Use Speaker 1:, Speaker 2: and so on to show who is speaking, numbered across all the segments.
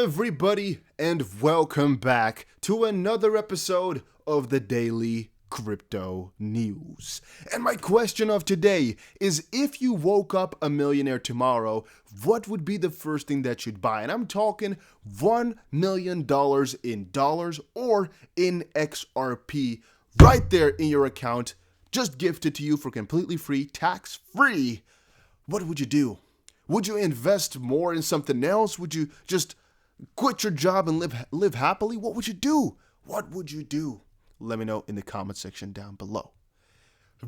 Speaker 1: everybody, and welcome back to another episode of the Daily Crypto News. And my question of today is, if you woke up a millionaire tomorrow, what would be the first thing that you'd buy? And I'm talking $1 million in dollars or in XRP right there in your account, just gifted to you for completely free, tax-free. What would you do? Would you invest more in something else? Would you just quit your job and live happily? What would you do? What would you do? Let me know in the comment section down below.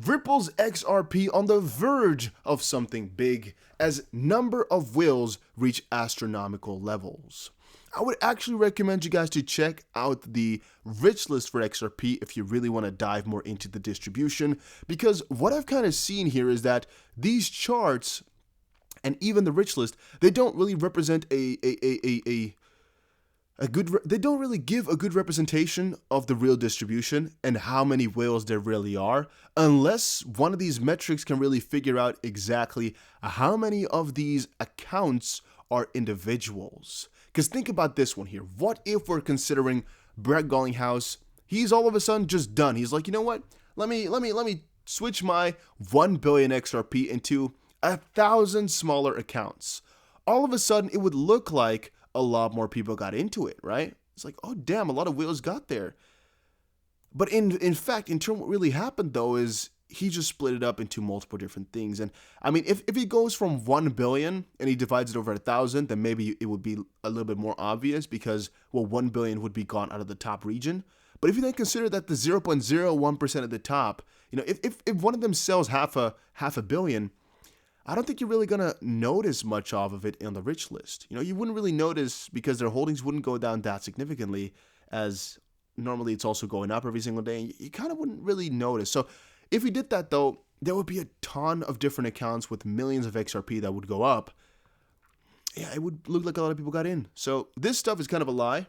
Speaker 1: Ripple's XRP on the verge of something big as number of whales reach astronomical levels. I would actually recommend you guys to check out the rich list for XRP if you really want to dive more into the distribution, because what I've kind of seen here is that these charts and even the rich list, they don't really represent they don't really give a good representation of the real distribution and how many whales there really are, unless one of these metrics can really figure out exactly how many of these accounts are individuals. Because think about this one here. What if we're considering Brett Gollinghouse? He's all of a sudden just done. He's like, you know what? Let me switch my 1 billion XRP into 1,000 smaller accounts. All of a sudden, it would look like a lot more people got into it, right? It's like, oh damn, a lot of whales got there. But in fact, in turn, what really happened though is he just split it up into multiple different things. And I mean, if he goes from 1 billion and he divides it over 1,000, then maybe it would be a little bit more obvious because, well, 1 billion would be gone out of the top region. But if you then consider that the 0.01% of the top, you know, if one of them sells half a billion, I don't think you're really going to notice much of it on the rich list. You know, you wouldn't really notice because their holdings wouldn't go down that significantly, as normally it's also going up every single day. You kind of wouldn't really notice. So if we did that though, there would be a ton of different accounts with millions of XRP that would go up. Yeah, it would look like a lot of people got in. So this stuff is kind of a lie.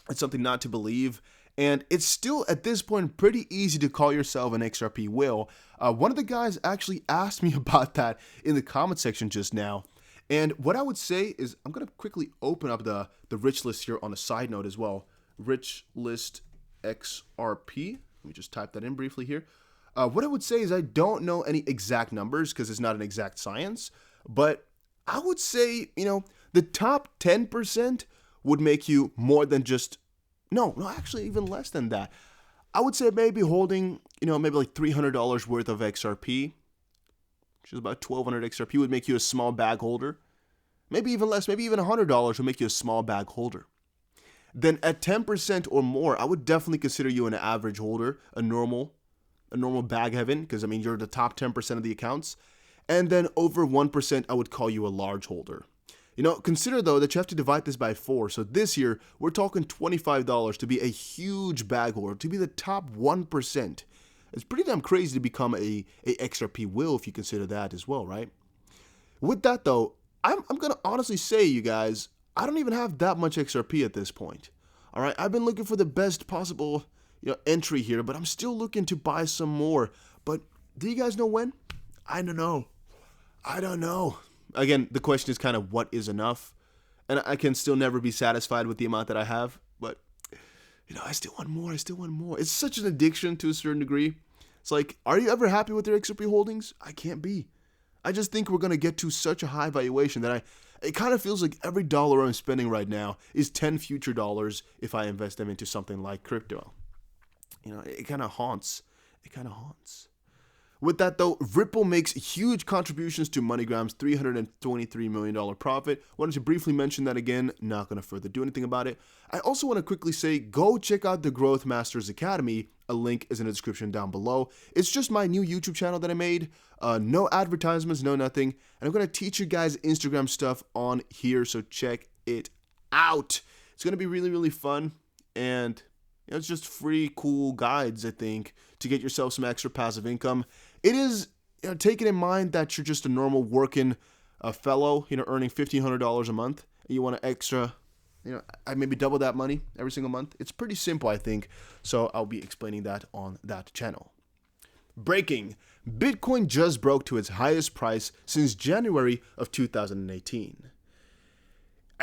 Speaker 1: It's something not to believe. And it's still, at this point, pretty easy to call yourself an XRP whale. One of the guys actually asked me about that in the comment section just now. And what I would say is, I'm going to quickly open up the rich list here on a side note as well. Rich list XRP. Let me just type that in briefly here. What I would say is I don't know any exact numbers because it's not an exact science. But I would say, you know, the top 10% would make you more than just... No, actually even less than that. I would say maybe holding, you know, maybe like $300 worth of XRP, which is about 1,200 XRP, would make you a small bag holder. Maybe even less, maybe even $100 would make you a small bag holder. Then at 10% or more, I would definitely consider you an average holder, a normal bag heaven, because I mean, you're the top 10% of the accounts. And then over 1%, I would call you a large holder. You know, consider though that you have to divide this by 4. So this year, we're talking $25 to be a huge bag holder, to be the top 1%. It's pretty damn crazy to become a XRP whale if you consider that as well, right? With that though, I'm going to honestly say, you guys, I don't even have that much XRP at this point. All right, I've been looking for the best possible, you know, entry here, but I'm still looking to buy some more. But do you guys know when? I don't know. Again, the question is kind of what is enough, and I can still never be satisfied with the amount that I have, but, you know, I still want more. It's such an addiction to a certain degree. It's like, are you ever happy with your XRP holdings? I can't be. I just think we're going to get to such a high valuation that it kind of feels like every dollar I'm spending right now is 10 future dollars if I invest them into something like crypto. You know, it kind of haunts. With that though, Ripple makes huge contributions to MoneyGram's $323 million profit. Wanted to briefly mention that again, not going to further do anything about it. I also want to quickly say, go check out the Growth Masters Academy. A link is in the description down below. It's just my new YouTube channel that I made. No advertisements, no nothing. And I'm going to teach you guys Instagram stuff on here, so check it out. It's going to be really, really fun. And you know, it's just free, cool guides, I think, to get yourself some extra passive income. It is, you know, taking in mind that you're just a normal working fellow, you know, earning $1,500 a month, and you want an extra, you know, I maybe double that money every single month. It's pretty simple, I think. So I'll be explaining that on that channel. Breaking: Bitcoin just broke to its highest price since January of 2018.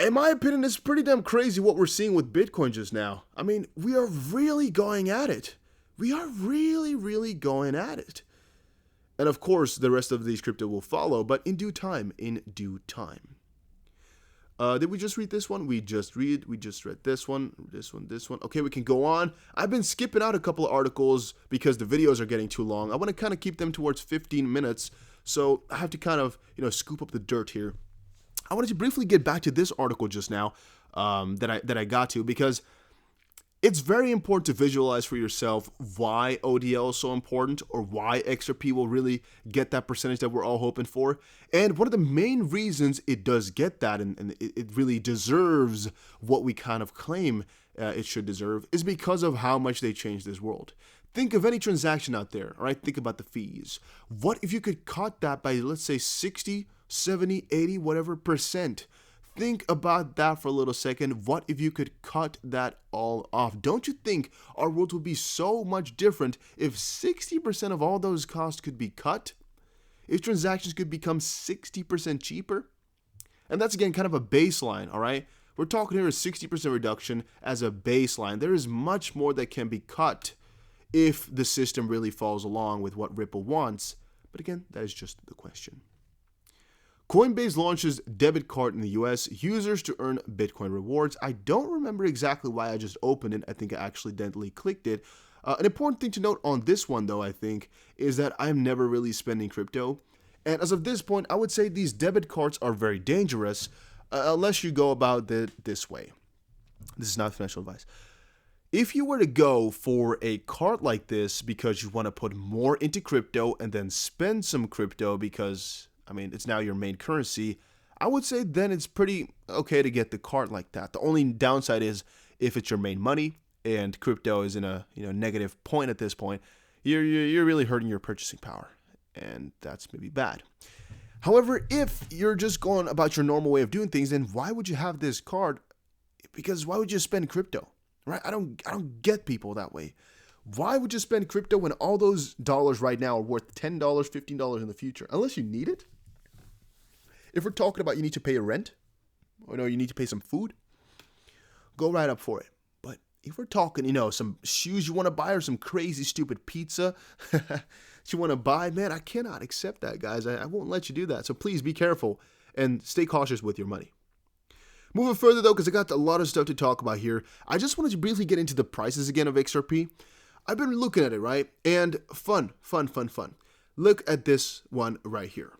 Speaker 1: In my opinion, it's pretty damn crazy what we're seeing with Bitcoin just now. I mean, we are really going at it. We are really going at it. And of course, the rest of these crypto will follow, but in due time, Did we just read this one? We just read this one. Okay, we can go on. I've been skipping out a couple of articles because the videos are getting too long. I want to kind of keep them towards 15 minutes, so I have to kind of, scoop up the dirt here. I wanted to briefly get back to this article just now that I got to, because it's very important to visualize for yourself why ODL is so important, or why XRP will really get that percentage that we're all hoping for. And one of the main reasons it does get that, and it really deserves what we kind of claim it should deserve, is because of how much they changed this world. Think of any transaction out there, all right? Think about the fees. What if you could cut that by, let's say, 60, 70, 80, whatever percent? Think about that for a little second. What if you could cut that all off? Don't you think our world would be so much different if 60% of all those costs could be cut? If transactions could become 60% cheaper? And that's, again, kind of a baseline, all right? We're talking here a 60% reduction as a baseline. There is much more that can be cut if the system really falls along with what Ripple wants. But again, that is just the question. Coinbase launches debit card in the US, users to earn Bitcoin rewards. I don't remember exactly why I just opened it. I think I accidentally clicked it. An important thing to note on this one, though, I think, is that I'm never really spending crypto. And as of this point, I would say these debit cards are very dangerous unless you go about it this way. This is not financial advice. If you were to go for a card like this because you want to put more into crypto and then spend some crypto because, it's now your main currency, I would say then it's pretty okay to get the card like that. The only downside is if it's your main money and crypto is in a negative point at this point, you're really hurting your purchasing power, and that's maybe bad. However, if you're just going about your normal way of doing things, then why would you have this card? Because why would you spend crypto, right? I don't get people that way. Why would you spend crypto when all those dollars right now are worth $10, $15 in the future? Unless you need it. If we're talking about you need to pay your rent, or you need to pay some food, go right up for it. But if we're talking, some shoes you want to buy or some crazy stupid pizza you want to buy, man, I cannot accept that, guys. I won't let you do that. So please be careful and stay cautious with your money. Moving further, though, because I got a lot of stuff to talk about here, I just wanted to briefly get into the prices again of XRP. I've been looking at it, right? And fun. Look at this one right here.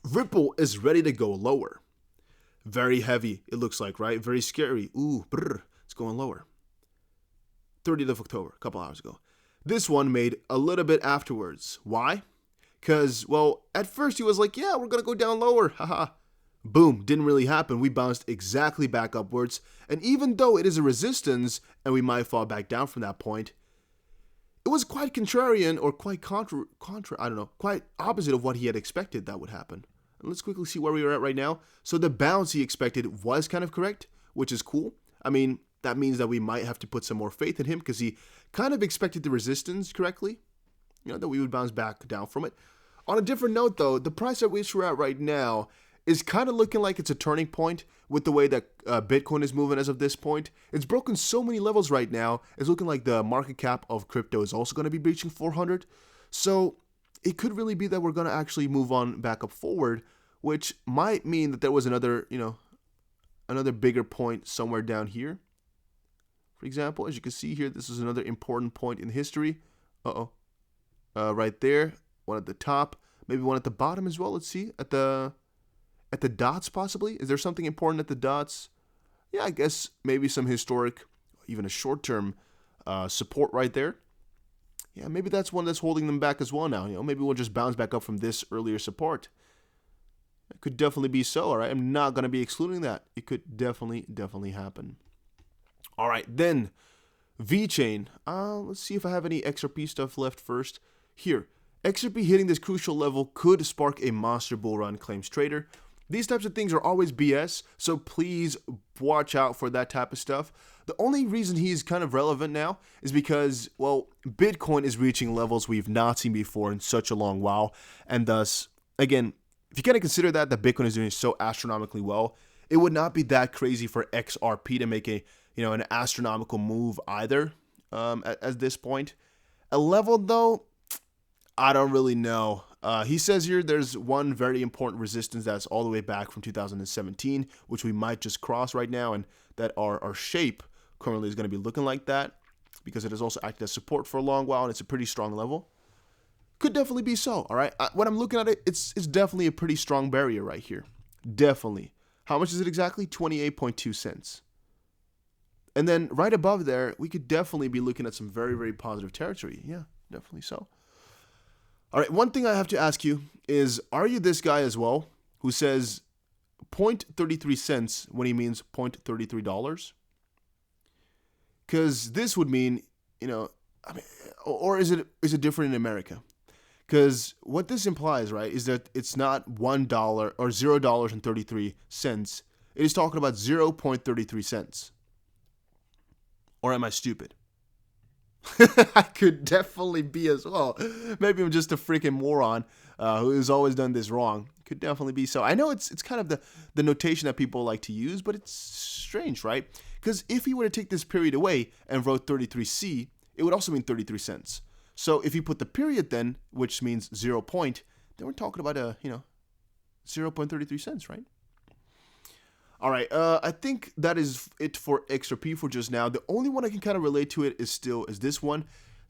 Speaker 1: Ripple is ready to go lower. Very heavy, it looks like, right? Very scary. Ooh, it's going lower. 30th of October, a couple hours ago. This one made a little bit afterwards. Why? Because, at first he was like, yeah, we're going to go down lower. Haha. Boom, didn't really happen. We bounced exactly back upwards. And even though it is a resistance and we might fall back down from that point, it was quite contrarian or quite quite opposite of what he had expected that would happen. And let's quickly see where we are at right now. So the bounce he expected was kind of correct, which is cool. That means that we might have to put some more faith in him because he kind of expected the resistance correctly, that we would bounce back down from it. On a different note, though, the price at which we're at right now is kind of looking like it's a turning point with the way that Bitcoin is moving as of this point. It's broken so many levels right now. It's looking like the market cap of crypto is also going to be breaching 400. So it could really be that we're going to actually move on back up forward, which might mean that there was another bigger point somewhere down here. For example, as you can see here, this is another important point in history. Right there, one at the top, maybe one at the bottom as well. Let's see, at the dots possibly. Is there something important at the dots? Yeah, I guess maybe some historic, even a short-term support right there. Yeah, maybe that's one that's holding them back as well now. Maybe we'll just bounce back up from this earlier support. It could definitely be so, all right? I'm not going to be excluding that. It could definitely happen. All right, then VeChain. Let's see if I have any XRP stuff left first. Here, XRP hitting this crucial level could spark a monster bull run, claims trader. These types of things are always BS, so please watch out for that type of stuff. The only reason he's kind of relevant now is because, Bitcoin is reaching levels we've not seen before in such a long while. And thus, again, if you kind of consider that Bitcoin is doing so astronomically well, it would not be that crazy for XRP to make an astronomical move either at this point. A level, though, I don't really know. He says here there's one very important resistance that's all the way back from 2017, which we might just cross right now, and that our shape currently is going to be looking like that because it has also acted as support for a long while, and it's a pretty strong level. Could definitely be so, all right? When I'm looking at it, it's definitely a pretty strong barrier right here. Definitely. How much is it exactly? 28.2 cents. And then right above there, we could definitely be looking at some very, very positive territory. Yeah, definitely so. All right, one thing I have to ask you is, are you this guy as well who says 0.33 cents when he means $0.33? Because this would mean, or is it different in America? Because what this implies, right, is that it's not $1 or $0.33. It is talking about 0.33 cents. Or am I stupid? I could definitely be as well. Maybe I'm just a freaking moron who has always done this wrong. Could definitely be so. I know it's kind of the notation that people like to use, but it's strange, right? Because if you were to take this period away and wrote 33C, it would also mean 33 cents. So if you put the period then, which means 0 point, then we're talking about 0.33 cents, right? All right, I think that is it for XRP for just now. The only one I can kind of relate to it is this one.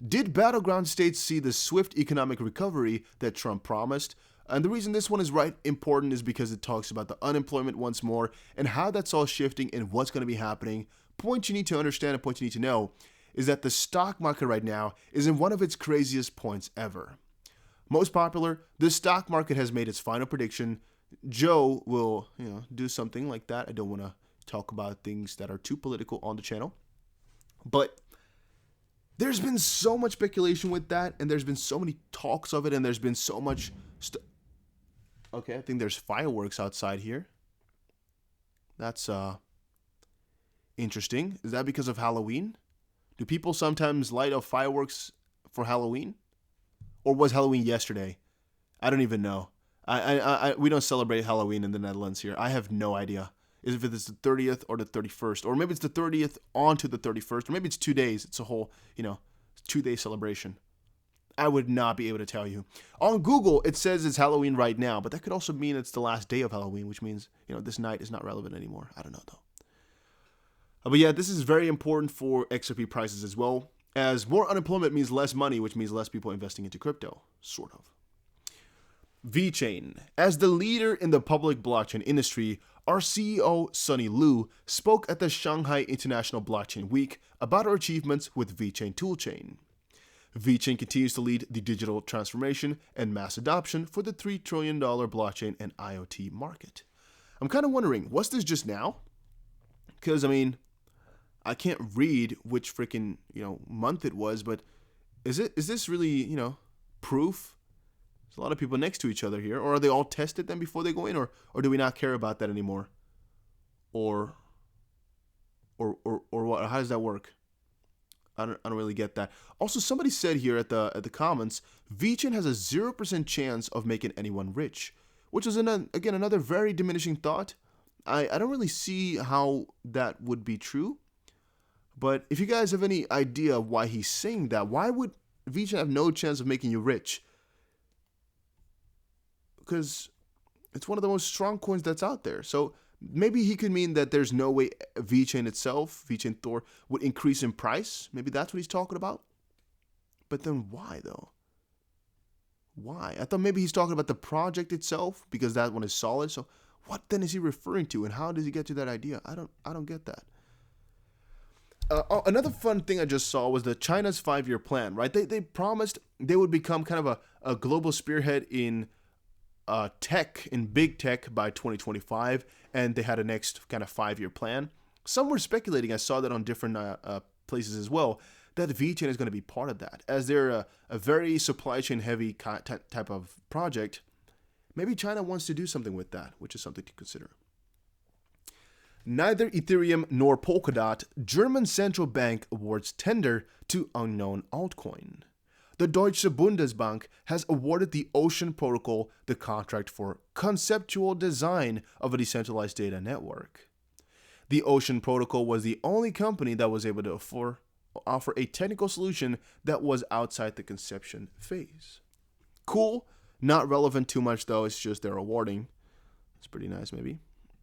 Speaker 1: Did battleground states see the swift economic recovery that Trump promised? And the reason this one is important is because it talks about the unemployment once more and how that's all shifting and what's going to be happening. Point you need to understand and point you need to know is that the stock market right now is in one of its craziest points ever. Most popular, the stock market has made its final prediction. Joe will, do something like that. I don't want to talk about things that are too political on the channel. But there's been so much speculation with that, and there's been so many talks of it, and there's been so much Okay, I think there's fireworks outside here. That's interesting. Is that because of Halloween? Do people sometimes light up fireworks for Halloween? Or was Halloween yesterday? I don't even know. We don't celebrate Halloween in the Netherlands here. I have no idea. If it's the 30th or the 31st, or maybe it's the 30th on to the 31st, or maybe it's 2 days. It's a whole, 2-day celebration. I would not be able to tell you. On Google, it says it's Halloween right now, but that could also mean it's the last day of Halloween, which means, this night is not relevant anymore. I don't know, though. But yeah, this is very important for XRP prices as well, as more unemployment means less money, which means less people investing into crypto, sort of. VeChain. As the leader in the public blockchain industry, our CEO, Sunny Liu, spoke at the Shanghai International Blockchain Week about our achievements with VeChain toolchain. VeChain continues to lead the digital transformation and mass adoption for the $3 trillion blockchain and IoT market. I'm kind of wondering, was this just now? Because, I can't read which freaking, month it was, but is this really, proof? There's a lot of people next to each other here. Or are they all tested then before they go in? Or do we not care about that anymore? Or what? How does that work? I don't really get that. Also, somebody said here at the comments, VeChain has a 0% chance of making anyone rich, which is again another very diminishing thought. I don't really see how that would be true. But if you guys have any idea why he's saying that, why would VeChain have no chance of making you rich? Because it's one of the most strong coins that's out there. So maybe he could mean that there's no way VeChain itself, VeChain Thor, would increase in price. Maybe that's what he's talking about. But then why, though? Why? I thought maybe he's talking about the project itself, because that one is solid. So what then is he referring to, and how does he get to that idea? I don't get that. Another fun thing I just saw was the China's 5-year plan, right? They promised they would become kind of a global spearhead in tech, in big tech by 2025, and they had a next kind of 5-year plan. Some were speculating, I saw that on different places as well, that VeChain is going to be part of that. As they're a very supply chain heavy type of project, maybe China wants to do something with that, which is something to consider. Neither Ethereum nor Polkadot, German central bank awards tender to unknown altcoin. the Deutsche Bundesbank has awarded the Ocean Protocol the contract for conceptual design of a decentralized data network. The Ocean Protocol was the only company that was able to offer a technical solution that was outside the conception phase. Cool, not relevant too much though, it's just they're awarding. It's pretty nice maybe.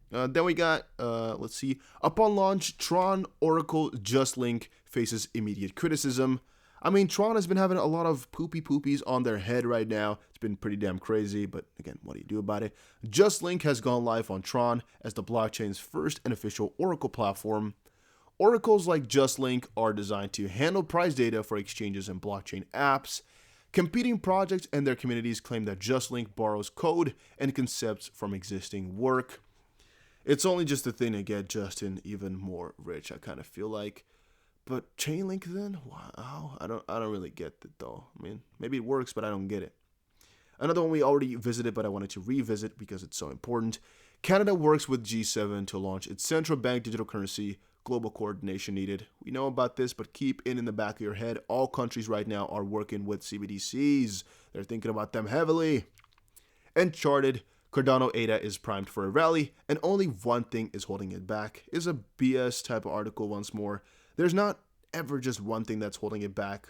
Speaker 1: Then we got, let's see, upon launch, Tron Oracle JustLink faces immediate criticism. I mean, Tron has been having a lot of poopies on their head right now. It's been pretty damn crazy, but again, what do you do about it? JustLink has gone live on Tron as the blockchain's first and official Oracle platform. Oracles like JustLink are designed to handle price data for exchanges and blockchain apps. Competing projects and their communities claim that JustLink borrows code and concepts from existing work. It's only just a thing to get Justin even more rich, I kind of feel like. But Chainlink then? Wow, I don't really get it though. I mean, maybe it works, but I don't get it. Another one we already visited, but I wanted to revisit because it's so important. Canada works with G7 to launch its central bank digital currency. Global coordination needed. We know about this, but keep it in the back of your head. All countries right now are working with CBDCs. They're thinking about them heavily. Uncharted. Cardano ADA is primed for a rally, and only one thing is holding it back. Is a BS type of article once more. There's not ever just one thing that's holding it back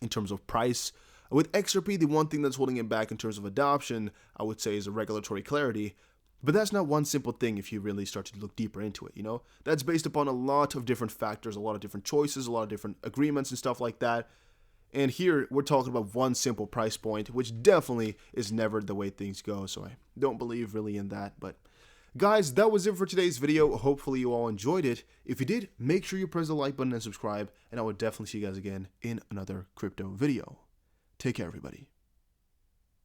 Speaker 1: in terms of price. With XRP, the one thing that's holding it back in terms of adoption, I would say, is a regulatory clarity. But that's not one simple thing if you really start to look deeper into it, you know? That's based upon a lot of different factors, a lot of different choices, a lot of different agreements and stuff like that. And here, we're talking about one simple price point, which definitely is never the way things go, so I don't believe really in that. But guys, that was it for today's video. Hopefully you all enjoyed it. If you did, make sure you press the like button and subscribe, and I will definitely see you guys again in another crypto video. Take care, everybody.